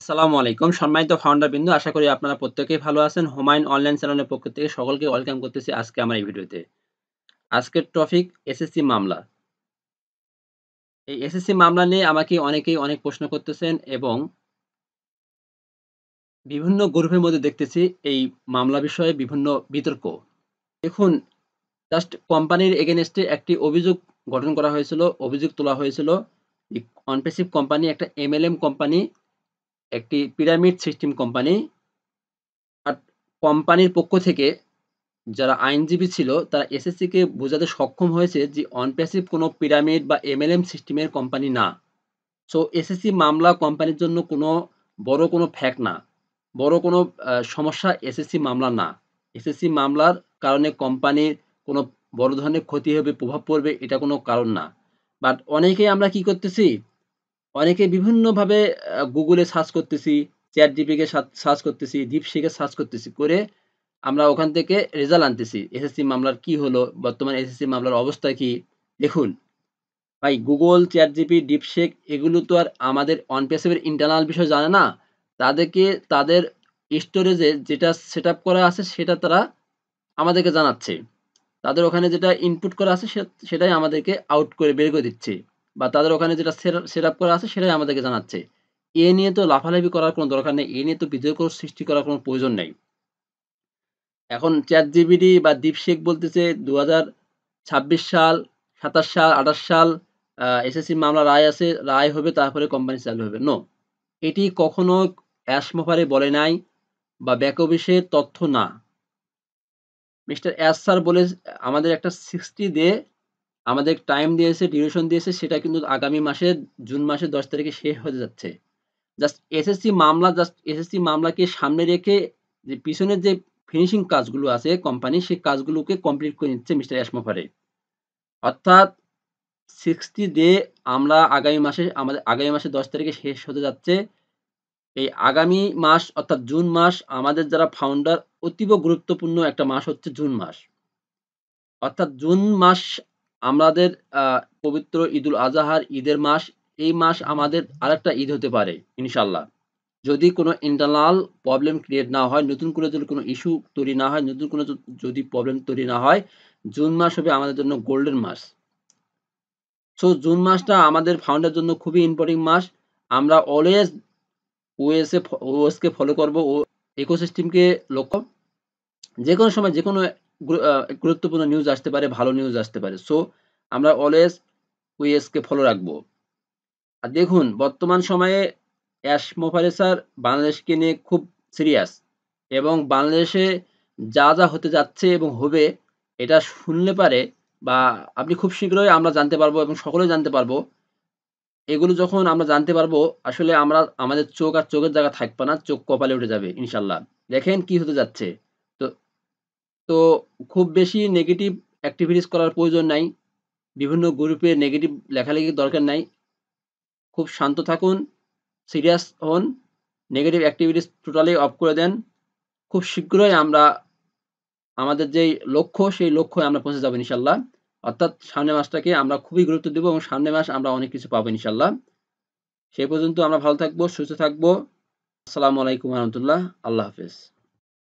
আসসালামু আলাইকুম। সম্মানিত ফাউন্ডার বৃন্দ, আশা করি আপনারা প্রত্যেকেই ভালো আছেন। হুমায়ূন অনলাইন চ্যানেলের পক্ষ থেকে সকলকে ওয়েলকাম করতেছি আজকে আমার এই ভিডিওতে। আজকের টপিক এসএসসি মামলা। এই এসএসসি মামলা নিয়ে আমাকে অনেকেই অনেক প্রশ্ন করতেছেন এবং বিভিন্ন গ্রুপের মধ্যে দেখতেছি এই মামলা বিষয়ে বিভিন্ন বিতর্ক। দেখুন, জাস্ট কোম্পানির এগেইনস্ট এ একটি অভিযোগ গঠন করা হয়েছিল, অভিযোগ তোলা হয়েছিল। এই অনপেসিভ কোম্পানি একটা এমএলএম কোম্পানি, একটি পিরামিড সিস্টেম কোম্পানি। আর কোম্পানির পক্ষ থেকে যারা আইনজীবী ছিল তারা এসএসসিকে বোঝাতে সক্ষম হয়েছে যে অনপ্যাসিভ কোনো পিরামিড বা এমএলএম সিস্টেমের কোম্পানি না। সো এসএসসি মামলা কোম্পানির জন্য কোনো বড় কোনো ফ্যাক্ট না। বড় কোনো সমস্যা এসএসসি মামলা না। এসএসসি মামলার কারণে কোম্পানির কোনো বড় ধরনের ক্ষতি হবে, প্রভাব পড়বে এটা কোনো কারণ না। বাট অনেকেই আমরা কি করতেছি? অনেকে বিভিন্নভাবে Google এ সার্চ করতেছি, ChatGPT কে সার্চ করতেছি, DeepSeek এ সার্চ করতেছি। করে আমরা ওখান থেকে রেজাল্ট আনতেছি। এসএসসি মামলার কি হলো? বর্তমানে এসএসসি মামলার অবস্থা কি? দেখুন, ভাই Google, ChatGPT, DeepSeek এগুলো তো আর আমাদের OnePassive এর ইন্টারনাল বিষয় জানে না। তাদেরকে তাদের স্টোরেজে যেটা সেটআপ করা আছে সেটা তারা আমাদেরকে জানাচ্ছে। তাদের ওখানে যেটা ইনপুট করা আছে সেটাই আমাদেরকে আউট করে বের করে দিচ্ছে। বা তাদের ওখানে যেটা সেটআপ করা আছে সেটাই আমাদেরকে জানাচ্ছে। এ নিয়ে তো লাফালাফি করার কোনো দরকার নেই। এ নিয়ে তো বিতর্ক সৃষ্টি করার কোনো প্রয়োজন নেই। এখন ChatGPT বা DeepSeek বলতেছে ২০২৬ সাল, ২৭ সাল, ২৮ সাল এসএসসি মামলার রায় আছে। রায় হবে তারপরে কোম্পানি চালু হবে। নো, এটি কখনো অ্যাশমোভারে বলে নাই বা ব্যাক অফিসের তথ্য না। মিস্টার এস স্যার বলে আমাদের একটা 60 ডে আমাদের টাইম দিয়েছে, ডিউরেশন দিয়েছে সেটা কিন্তু আগামী মাসের জুন মাসের ১০ তারিখে শেষ হতে যাচ্ছে। জাস্ট এসএসসি মামলাকে সামনে রেখে যে পিছনের যে ফিনিশিং কাজগুলো আছে কোম্পানির সেই কাজগুলোকে কমপ্লিট করে নিচ্ছে মিস্টার এসমোভারে। অর্থাৎ 60 ডে আমরা আগামী মাসের ১০ তারিখে শেষ হতে যাচ্ছে। এই আগামী মাস অর্থাৎ জুন মাস আমাদের যারা ফাউন্ডার অতীব গুরুত্বপূর্ণ একটা মাস হচ্ছে জুন মাস। অর্থাৎ জুন মাস আমাদের আ পবিত্র ঈদুল আজহার ঈদের মাস। এই মাস আমাদের আরেকটা ঈদ হতে পারে ইনশাআল্লাহ। যদি কোনো ইন্টারনাল প্রবলেম ক্রিয়েট না হয়, নতুন করে যদি কোনো ইস্যু তৈরি না হয়, নতুন কোনো যদি প্রবলেম তৈরি না হয়, জুন মাস হবে আমাদের জন্য গোল্ডেন মাস। সো জুন মাসটা আমাদের ফাউন্ডার জন্য খুবই ইম্পোর্টেন্ট মাস। আমরা অলওয়েজ ওএস কে ফলো করব। ইকোসিস্টেমকে লক্ষ্য যেকোনো সময় যেকোনো গুরুত্বপূর্ণ নিউজ আসতে পারে, ভালো নিউজ আসতে পারে। সো আমরা অলওয়েজ ওএস কে ফলো রাখবো। আর দেখুন বর্তমান সময়ে মোফারে স্যার বাংলাদেশকে নিয়ে খুব সিরিয়াস এবং বাংলাদেশে যা হতে যাচ্ছে এবং হবে এটা শুনলে পারে বা আপনি খুব শীঘ্রই আমরা জানতে পারবো এবং সকলেই জানতে পারবো। এগুলো যখন আমরা জানতে পারবো আসলে আমাদের চোখ আর চোখের জায়গা থাকবে না, চোখ কপালে উঠে যাবে ইনশাআল্লাহ। দেখেন কি হতে যাচ্ছে। তো তো খুব বেশি নেগেটিভ এক্টিভিটিস করার প্রয়োজন নাই। বিভিন্ন গ্রুপে নেগেটিভ লেখালেখির দরকার নাই। খুব শান্ত থাকুন, সিরিয়াস হন, নেগেটিভ এক্টিভিটিস টোটালি অফ করে দেন। খুব শীঘ্রই আমরা আমাদের যেই লক্ষ্য, সেই লক্ষ্যে আমরা পৌঁছে যাবো ইনশাআল্লাহ। অর্থাৎ সামনের মাসটাকে আমরা খুবই গুরুত্ব দিব এবং সামনের মাস আমরা অনেক কিছু পাবো ইনশাআল্লাহ। সেই পর্যন্ত আমরা ভালো থাকবো, সুস্থ থাকবো। আসসালামু আলাইকুম ওয়া রাহমাতুল্লাহ। আল্লাহ হাফেজ।